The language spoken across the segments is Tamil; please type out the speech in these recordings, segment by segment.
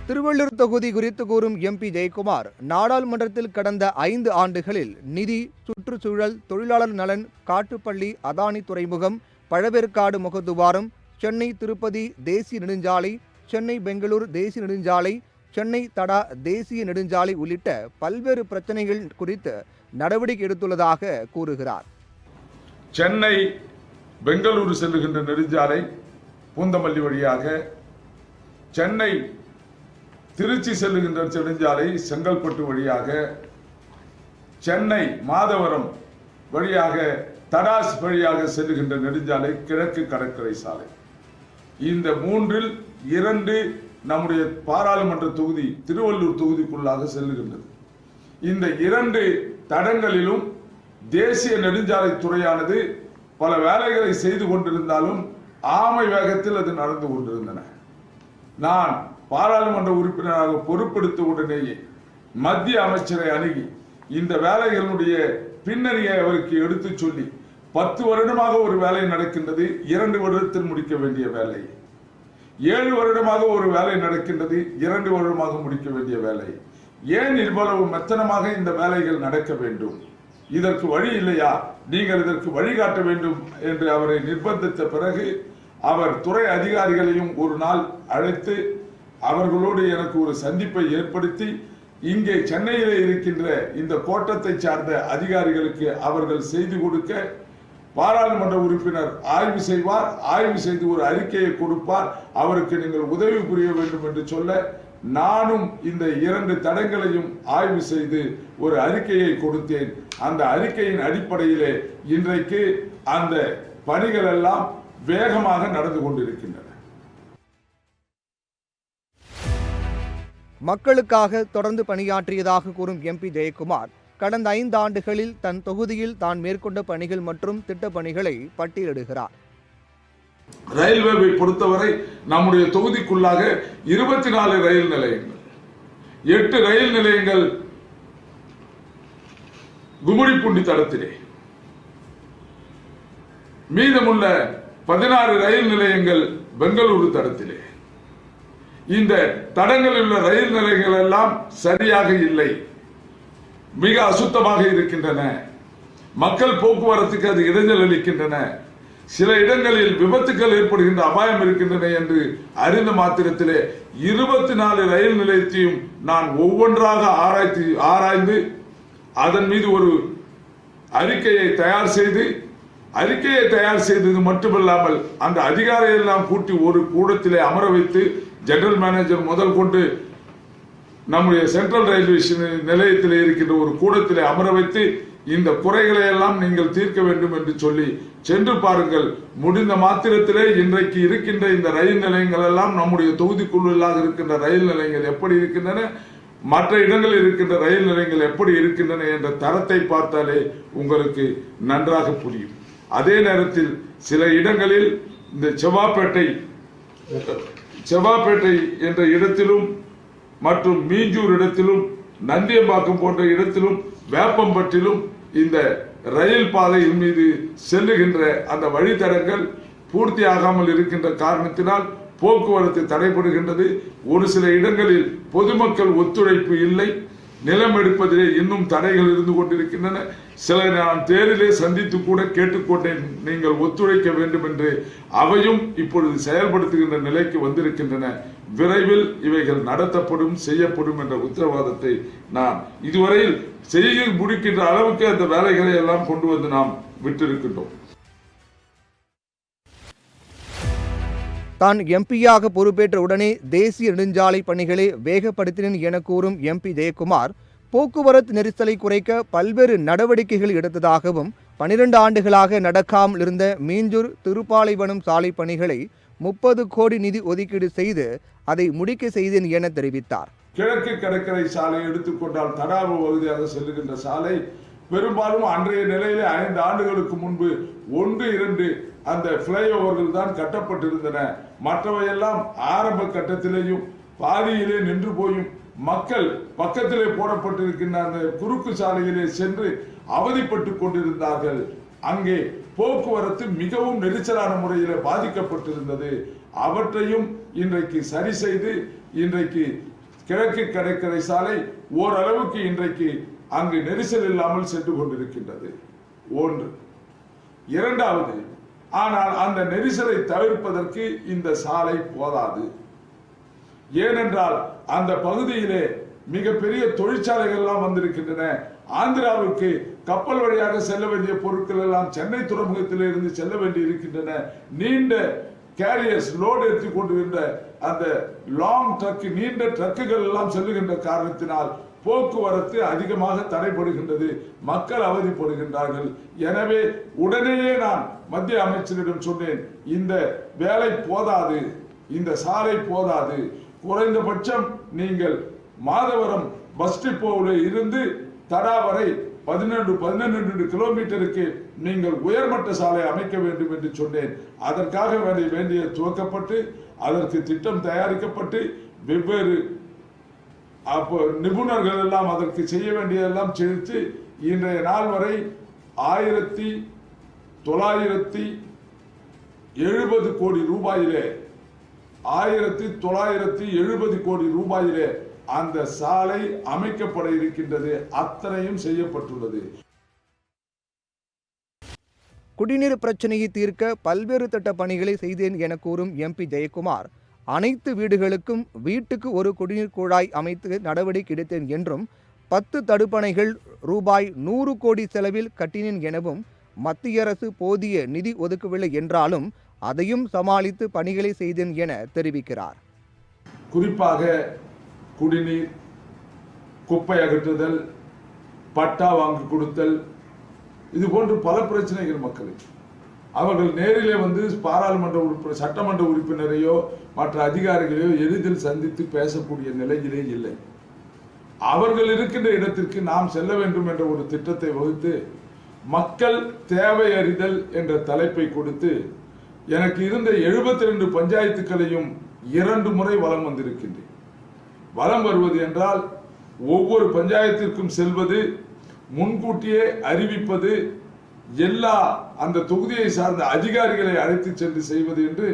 திருவள்ளூர் தொகுதி குறித்து கூறும் எம்பி ஜெயக்குமார், நாடாளுமன்றத்தில் கடந்த 5 ஆண்டுகளில் நிதி, சுற்றுச்சூழல், தொழிலாளர் நலன், காட்டுப்பள்ளி, அதானி துறைமுகம், பழவேற்காடு முகத்துவாரம், சென்னை திருப்பதி தேசிய நெடுஞ்சாலை, சென்னை பெங்களூர் தேசிய நெடுஞ்சாலை, சென்னை தடா தேசிய நெடுஞ்சாலை உள்ளிட்ட பல்வேறு பிரச்சனைகள் குறித்து நடவடிக்கை எடுத்துள்ளதாக கூறுகிறார். சென்னை பெங்களூரு செல்லுகின்ற நெடுஞ்சாலை பூந்தமல்லி வழியாக, சென்னை திருச்சி செல்லுகின்ற நெடுஞ்சாலை செங்கல்பட்டு வழியாக, சென்னை மாதவரம் வழியாக தடாஸ் வழியாக செல்லுகின்ற நெடுஞ்சாலை கிழக்கு கடற்கரை சாலை. இந்த மூன்றில் 2 நம்முடைய பாராளுமன்ற தொகுதி திருவள்ளூர் தொகுதிக்குள்ளாக செல்லுகின்றது. இந்த 2 தடங்களிலும் தேசிய நெடுஞ்சாலை துறையானது பல வேலைகளை செய்து கொண்டிருந்தாலும் ஆமை வேகத்தில் அது நடந்து கொண்டிருந்தன. நான் பாராளுமன்ற உறுப்பினராக பொறுப்பெடுத்த உடனேயே மத்திய அமைச்சரை அணுகி இந்த வேலைகளுடைய பின்னணியை அவருக்கு எடுத்து சொல்லி 10 வருடமாக ஒரு வேலை நடக்கின்றது, 2 வருடத்தில் முடிக்க வேண்டிய வேலை. 7 வருடமாக ஒரு வேலை நடக்கின்றது, 2 வருடமாக முடிக்க வேண்டிய வேலை. ஏன் இவ்வளவு மெத்தனமாக இந்த வேலைகள் நடக்க வேண்டும்? இதற்கு வழி இல்லையா? நீங்கள் இதற்கு வழிகாட்ட வேண்டும் என்று அவரை நிர்பந்தித்த பிறகு அவர் துறை அதிகாரிகளையும் ஒரு நாள் அழைத்து அவர்களோடு எனக்கு ஒரு சந்திப்பை ஏற்படுத்தி இங்கே சென்னையில் இருக்கின்ற இந்த கோட்டத்தை சார்ந்த அதிகாரிகளுக்கு அவர்கள் செய்து கொடுக்க பாராளுமன்ற உறுப்பினர் ஆய்வு செய்வார். ஆய்வு செய்து ஒரு அறிக்கையை கொடுப்பார். அவருக்கு நீங்கள் உதவி புரிய வேண்டும் என்று சொல்ல நானும் இந்த 2 தடங்களையும் ஆய்வு செய்து ஒரு அறிக்கையை கொடுத்தேன். அந்த அறிக்கையின் அடிப்படையிலே இன்றைக்கு அந்த பணிகள் எல்லாம் வேகமாக நடந்து கொண்டிருக்கின்றன. மக்களுக்காக தொடர்ந்து பணியாற்றியதாக கூறும் எம்பி ஜெயக்குமார், கடந்த 5 ஆண்டுகளில் தன் தொகுதியில் தான் மேற்கொண்ட பணிகள் மற்றும் திட்ட பணிகளை பட்டியலிடுகிறார். ரயில்வேவை பொறுத்தவரை நம்முடைய தொகுதிக்குள்ளாக 24 ரயில் நிலையங்கள், 8 ரயில் நிலையங்கள் கும்மிடிப்பூண்டி தடத்திலே, மீதமுள்ள 16 ரயில் நிலையங்கள் பெங்களூரு தடத்திலே. இந்த தடங்களில் உள்ள ரயில் நிலையங்கள் எல்லாம் சரியாக இல்லை, மிக அசுத்தமாக இருக்கின்றன. மக்கள் போக்குவரத்துக்கு அது இடைஞ்சல் அளிக்கின்றன. சில இடங்களில் விபத்துக்கள் ஏற்படுகின்ற அபாயம் இருக்கின்றன என்று அறிந்த மாத்திரத்திலே 24 ரயில் நிலையத்தையும் நான் ஒவ்வொன்றாக ஆராய்ந்து அதன் மீது ஒரு அறிக்கையை தயார் செய்தது மட்டுமல்லாமல் அந்த அதிகாரிகள் எல்லாம் கூட்டி ஒரு கூடத்திலே அமர வைத்து ஜெனரல் மேனேஜர் முதல் கொண்டு நம்முடைய சென்ட்ரல் ரயில்வே நிலையத்தில் இருக்கின்ற ஒரு கூடத்திலே அமர வைத்து இந்த குறைகளை எல்லாம் நீங்கள் தீர்க்க வேண்டும் என்று சொல்லி சென்று பாருங்கள். முடிந்த மாத்திரத்திலே இன்றைக்கு இருக்கின்ற இந்த ரயில் நிலையங்கள் எல்லாம் நம்முடைய தொகுதிக்குள்ளாக இருக்கின்ற ரயில் நிலையங்கள் எப்படி இருக்கின்றன, மற்ற இடங்களில் இருக்கின்ற ரயில் நிலையங்கள் எப்படி இருக்கின்றன என்ற தரத்தை பார்த்தாலே உங்களுக்கு நன்றாக புரியும். அதே நேரத்தில் சில இடங்களில் இந்த செவ்வாப்பேட்டை என்ற இடத்திலும் மற்றும் மீஞ்சூர் இடத்திலும் நந்தியம்பாக்கம் போன்ற இடத்திலும் வேப்பம்பட்டிலும் இந்த ரயில் பாதையின் மீது செல்லுகின்ற அந்த வழித்தடங்கள் பூர்த்தியாகாமல் இருக்கின்ற காரணத்தினால் போக்குவரத்து தடைபடுகின்றது. ஒரு சில இடங்களில் பொதுமக்கள் ஒத்துழைப்பு இல்லை, நிலம் எடுப்பதிலே இன்னும் தடைகள் இருந்து கொண்டிருக்கின்றன. சில நான் தேரிலே சந்தித்து கூட கேட்டுக்கொண்டேன், நீங்கள் ஒத்துழைக்க வேண்டும் என்று. அவையும் இப்பொழுது செயல்படுத்துகின்ற நிலைக்கு வந்திருக்கின்றன. விரைவில் இவைகள் நடத்தப்படும், செய்யப்படும் என்ற உத்தரவாதத்தை நான் இதுவரையில் செய்ய முடிக்கின்ற அளவுக்கு அந்த வேலைகளை எல்லாம் கொண்டு வந்து நாம் விட்டிருக்கின்றோம். தான் எம்பியாக பொறுப்பேற்ற உடனே தேசிய நெடுஞ்சாலை பணிகளை வேகப்படுத்தினேன் என கூறும் எம்பி ஜெயக்குமார், போக்குவரத்து நெரிசலை குறைக்க பல்வேறு நடவடிக்கைகள் எடுத்ததாகவும் 12 ஆண்டுகளாக நடக்காமல் இருந்த மீஞ்சூர் திருப்பாலைவனம் சாலை பணிகளை 30 கோடி நிதி ஒதுக்கீடு செய்து அதை முடிக்க செய்தேன் என தெரிவித்தார். கிழக்கு கடற்கரை சாலை எடுத்துக்கொண்டால் தடாவு பகுதியாக செல்லுகின்ற சாலை பெரும்பாலும் அன்றைய நிலையிலே 5 ஆண்டுகளுக்கு முன்பு 1-2 அந்த பிளைஓவர்கள் தான் கட்டப்பட்டிருந்தன. மற்றவையெல்லாம் ஆரம்ப கட்டத்திலேயும் பாதியிலே நின்று போயும் மக்கள் பக்கத்திலே போடப்பட்டிருக்கின்ற அந்த குறுக்கு சாலையிலே சென்று அவதிப்பட்டு கொண்டிருந்தார்கள். அங்கே போக்குவரத்து மிகவும் நெரிசலான முறையில் பாதிக்கப்பட்டிருந்தது. அவற்றையும் இன்றைக்கு சரி செய்து இன்றைக்கு கிழக்கு கடற்கரை சாலை ஓரளவுக்கு இன்றைக்கு அங்கு நெரிசல் இல்லாமல் சென்று கொண்டிருக்கின்றது. ஒன்று. இரண்டாவது, ஆனால் அந்த நெரிசலை தவிர்ப்பதற்கு இந்த சாலை போதாது. ஏனென்றால் அந்த பகுதியிலே மிகப்பெரிய தொழிற்சாலைகள் எல்லாம் வந்திருக்கின்றன. ஆந்திராவுக்கு கப்பல் வழியாக செல்ல வேண்டிய பொருட்கள் எல்லாம் சென்னை துறைமுகத்தில் இருந்து செல்ல வேண்டி இருக்கின்றன. நீண்ட கேரியர்ஸ் லோடு எடுத்துக் கொண்டிருந்த அந்த லாங் ட்ரக், நீண்ட ட்ரக்குகள் எல்லாம் செல்லுகின்ற காரணத்தினால் போக்குவரத்து அதிகமாக தடைபடுகின்றது, மக்கள் அவதிப்படுகின்றார்கள். எனவே உடனேயே நான் மத்திய அமைச்சரிடம் சொன்னேன், இந்த வேலை போதாது, இந்த சாலை போதாது, குறைந்தபட்சம் நீங்கள் மாதவரம் பஸ் டிப்போவில் இருந்து தடா வரை 12 கிலோமீட்டருக்கு நீங்கள் உயர்மட்ட சாலை அமைக்க வேண்டும் என்று சொன்னேன். அதற்காக வேண்டிய துவக்கப்பட்டு அதற்கு திட்டம் தயாரிக்கப்பட்டு வெவ்வேறு நிபுணர்கள் எல்லாம் அதற்கு செய்ய வேண்டியதெல்லாம் செய்து இன்றைய நாள் வரை 1970 கோடி ரூபாயிலே 1970 கோடி ரூபாயிலே அந்த சாலை அமைக்கப்பட இருக்கின்றது. அத்தனையும் செய்யப்பட்டுள்ளது. குடிநீர் பிரச்சனையை தீர்க்க பல்வேறு திட்ட பணிகளை செய்தேன் என கூறும் எம்பி ஜெயக்குமார், அனைத்து வீடுகளுக்கும் வீட்டுக்கு ஒரு குடிநீர் குழாய் அமைத்து நடவடிக்கை எடுத்தேன் என்றும் 10 தடுப்பணைகள் ரூபாய் 100 கோடி செலவில் கட்டினேன் எனவும் மத்திய அரசு போதிய நிதி ஒதுக்கவில்லை என்றாலும் அதையும் சமாளித்து பணிகளை செய்தேன் என தெரிவிக்கிறார். குறிப்பாக குடிநீர், குப்பை அகற்றுதல், பட்டா வாங்கி கொடுத்தல், இது போன்று பல பிரச்சனைகள் மக்களுக்கு. அவர்கள் நேரிலே வந்து பாராளுமன்ற உறுப்பினர், சட்டமன்ற உறுப்பினரையோ மற்ற அதிகாரிகளையோ எளிதில் சந்தித்து பேசக்கூடிய நிலையிலே இல்லை. அவர்கள் இருக்கின்ற இடத்திற்கு நாம் செல்ல வேண்டும் என்ற ஒரு திட்டத்தை வகுத்து மக்கள் தேவை அறிதல் என்ற தலைப்பை கொடுத்து எனக்கு இருந்த 72 பஞ்சாயத்துக்களையும் 2 முறை வலம் வந்திருக்கின்றேன். வலம் வருவது என்றால் ஒவ்வொரு பஞ்சாயத்திற்கும் செல்வது, முன்கூட்டியே அறிவிப்பது, எல்லா அந்த தொகுதியை சார்ந்த அதிகாரிகளை அழைத்து சென்று செய்வது என்று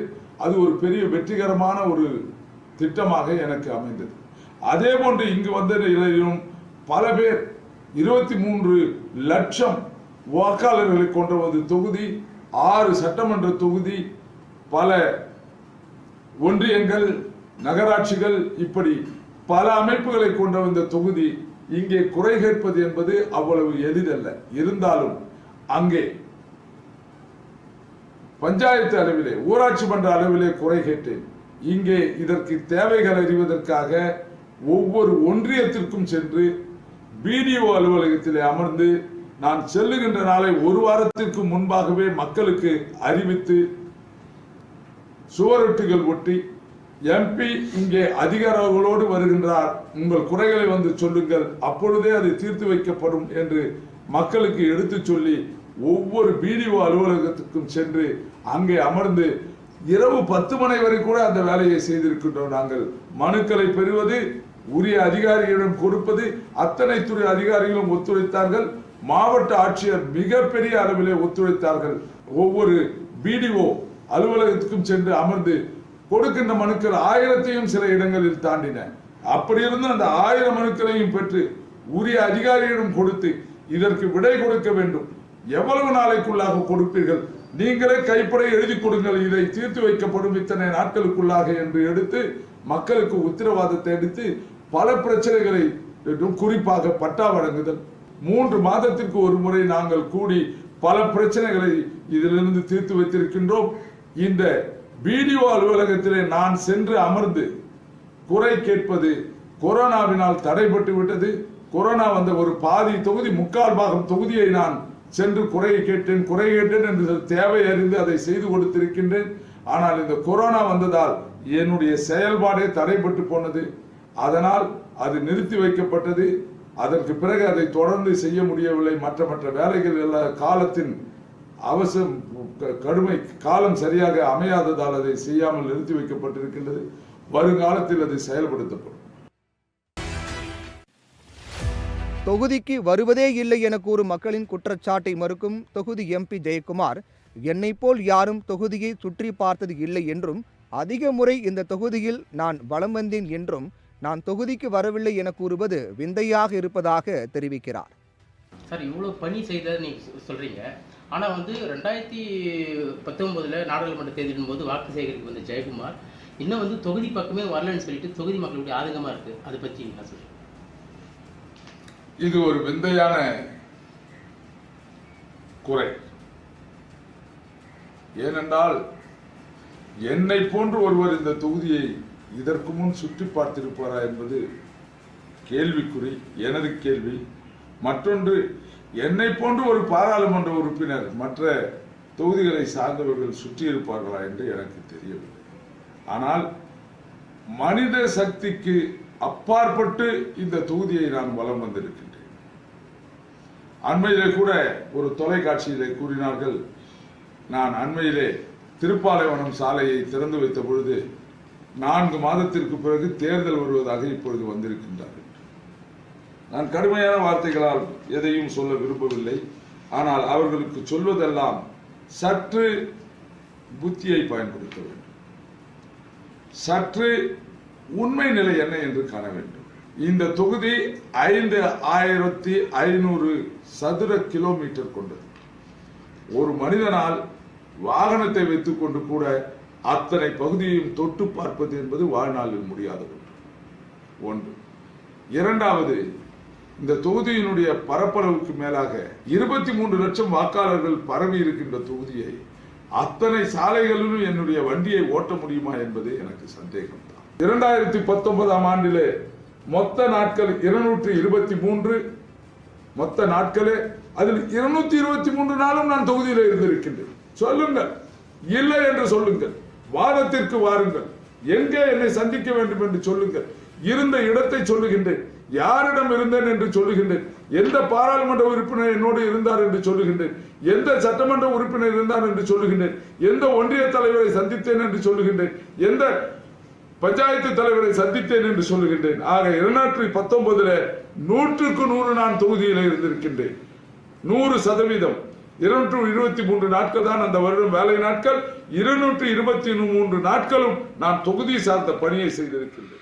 அது ஒரு பெரிய வெற்றிகரமான ஒரு திட்டமாக எனக்கு அமைந்தது. அதே போன்று இங்கு வந்த நிலையிலும் பல பேர் 23 லட்சம் வாக்காளர்களை கொண்ட ஒரு தொகுதி, 6 சட்டமன்ற தொகுதி, பல ஒன்றியங்கள், நகராட்சிகள், இப்படி பல அமைப்புகளை கொண்ட இந்த தொகுதி. இங்கே குறை கேட்பது என்பது அவ்வளவு எளிதல்ல. இருந்தாலும் அங்கே பஞ்சாயத்து அளவிலே, ஊராட்சி மன்ற அளவிலே குறை கேட்டேன். இங்கே இதற்கு தேவைகள் அறிவதற்காக ஒவ்வொரு ஒன்றியத்திற்கும் சென்று பிடிஓ அலுவலகத்திலே அமர்ந்து நான் செல்லுகின்ற நாளை 1 வாரத்திற்கு முன்பாகவே மக்களுக்கு அறிவித்து சுவரொட்டிகள் ஒட்டி, எம்பி இங்கே அதிகாரிகளோடு வருகின்றார், உங்கள் குறைகளை வந்து சொல்லுங்கள், அப்பொழுதே அது தீர்த்து வைக்கப்படும் என்று மக்களுக்கு எடுத்து சொல்லி ஒவ்வொரு பிடிஓ அலுவலகத்துக்கும் சென்று அங்கே அமர்ந்து இரவு 10 மணி வரை கூட அந்த வேலையை செய்திருக்கின்றோம். நாங்கள் மனுக்களை பெறுவது, உரிய அதிகாரிகளிடம் கொடுப்பது, அத்தனை துறை அதிகாரிகளும் ஒத்துழைத்தார்கள். மாவட்ட ஆட்சியர் மிகப்பெரிய அளவிலே ஒத்துழைத்தார்கள். ஒவ்வொரு பிடிஓ அலுவலகத்துக்கும் சென்று அமர்ந்து கொடுக்கின்ற மனுக்கள் 1000ஐயும் சில இடங்களில் தாண்டின. அப்படி இருந்து அந்த 1000 மனுக்களையும் பெற்று உரிய அதிகாரியிடம் கொடுத்து இதற்கு விடை கொடுக்க வேண்டும். எவ்வளவு நாளைக்குள்ளாக கொடுப்பீர்கள், நீங்களே கைப்பட எழுதி கொடுங்கள், இதை தீர்த்து வைக்கப்படும் இத்தனை நாட்களுக்குள்ளாக என்று எடுத்து மக்களுக்கு உத்தரவாதத்தை எடுத்து பல பிரச்சனைகளை, குறிப்பாக பட்டா வழங்குதல், 3 மாதத்திற்கு ஒரு முறை நாங்கள் கூடி பல பிரச்சனைகளை இதிலிருந்து தீர்த்து வைத்திருக்கின்றோம். இந்த பிடிஓ அலுவலகத்திலே நான் சென்று அமர்ந்து குறை கேட்பது கொரோனாவினால் தடைபட்டு விட்டது. கொரோனா வந்த ஒரு பாதி தொகுதி, 3/4 பாகம் தொகுதியை நான் சென்று குறை கேட்டேன் என்று தேவை அறிந்து அதை செய்து கொடுத்திருக்கின்றேன். ஆனால் இந்த கொரோனா வந்ததால் என்னுடைய செயல்பாடே தடைபட்டு போனது. அதனால் அது நிறுத்தி வைக்கப்பட்டது. அதற்கு பிறகு அதை தொடர்ந்து செய்ய முடியவில்லை. மற்ற வேலைகள் எல்லாம் காலத்தின் அவசரம், கடுமை காலம் சரியாக அமையாததால் அதை செய்யாமல் நிறுத்தி வைக்கப்பட்டிருக்கின்றது. வருங்காலத்தில் அது செயல்படுத்தப்படும். தொகுதிக்கு வருவதே இல்லை என கூறும் மக்களின் குற்றச்சாட்டை மறுக்கும் தொகுதி எம்பி ஜெயக்குமார், என்னை போல் யாரும் தொகுதியை சுற்றி பார்த்தது இல்லை என்றும் அதிக முறை இந்த தொகுதியில் நான் வலம் வந்தேன் என்றும் நான் தொகுதிக்கு வரவில்லை என கூறுவது விந்தையாக இருப்பதாக தெரிவிக்கிறார். சார், இவ்வளோ பணி செய்த நீங்கள் சொல்கிறீங்க. ஆனால் 2019 நாடாளுமன்ற தேர்தலின் போது வாக்கு சேகரிப்பு வந்த ஜெயக்குமார் இன்னும் தொகுதி பக்கமே வரலன்னு சொல்லிட்டு தொகுதி மக்களுடைய ஆதங்கமாக இருக்குது. அதை பற்றி என்ன சொல்றீங்க? இது ஒரு விந்தையான குறை. ஏனென்றால் என்னை போன்று ஒருவர் இந்த தொகுதியை இதற்கு முன் சுற்றி பார்த்திருப்பாரா என்பது கேள்விக்குறி, எனது கேள்வி. மற்றொன்று, என்னை போன்று ஒரு பாராளுமன்ற உறுப்பினர் மற்ற தொகுதிகளை சார்ந்தவர்கள் சுற்றி இருப்பார்களா என்று எனக்கு தெரியவில்லை. ஆனால் மனித சக்திக்கு அப்பாற்பட்டு இந்த தொகுதியை நான் வலம் வந்திருக்கின்றேன். அண்மையிலே கூட ஒரு தொலைக்காட்சியிலே கூறினார்கள், நான் அண்மையிலே திருப்பாலைவனம் சாலையை திறந்து வைத்த பொழுது 4 மாதத்திற்கு பிறகு தேர்தல் வருவதாக இப்பொழுது வந்திருக்கின்றார்கள். நான் கடுமையான வார்த்தைகளால் எதையும் சொல்ல விரும்பவில்லை. ஆனால் அவர்களுக்கு சொல்வதெல்லாம் சற்று புத்தியை பயன்படுத்த வேண்டும், சற்று உண்மை நிலை என்ன என்று காண வேண்டும். இந்த தொகுதி 5500 சதுர கிலோமீட்டர் கொண்டது. ஒரு மனிதனால் வாகனத்தை வைத்துக் கொண்டு கூட அத்தனை பகுதியையும் தொட்டு பார்ப்பது என்பது வாழ்நாளில் முடியாத ஒன்று. இரண்டாவது, இந்த தொகுதியினுடைய பரப்பளவுக்கு மேலாக 23 லட்சம் வாக்காளர்கள் பரவி இருக்கின்ற தொகுதியை அத்தனை சாலைகளிலும் என்னுடைய வண்டியை ஓட்ட முடியுமா என்பது எனக்கு சந்தேகம் தான். 2019 ஆண்டிலே மொத்த நாட்கள் 223, மொத்த நாட்களே அதில் 223 நாளும் நான் தொகுதியில் இருந்திருக்கின்றேன். சொல்லுங்கள், இல்லை என்று சொல்லுங்கள், வாதத்திற்கு வாருங்கள், எங்கே என்னை சந்திக்க வேண்டும் என்று சொல்லுங்கள், இருந்த இடத்தை சொல்லுகின்றேன், யாரிடம் இருந்தேன் என்று சொல்லுகின்றேன், எந்த பாராளுமன்ற உறுப்பினர் என்னோடு இருந்தார் என்று சொல்லுகின்றேன், எந்த சட்டமன்ற உறுப்பினர் இருந்தார் என்று சொல்லுகின்றேன், எந்த ஒன்றிய தலைவரை சந்தித்தேன் என்று சொல்லுகின்றேன், எந்த பஞ்சாயத்து தலைவரை சந்தித்தேன் என்று சொல்லுகின்றேன். ஆக 2019 100க்கு 100 நான் தொகுதியில் இருந்திருக்கின்றேன். 100%. 223 நாட்கள் தான் அந்த வருடம் வேலை நாட்கள். 223 நாட்களும் நான் தொகுதி சார்ந்த பணியை செய்திருக்கின்றேன்.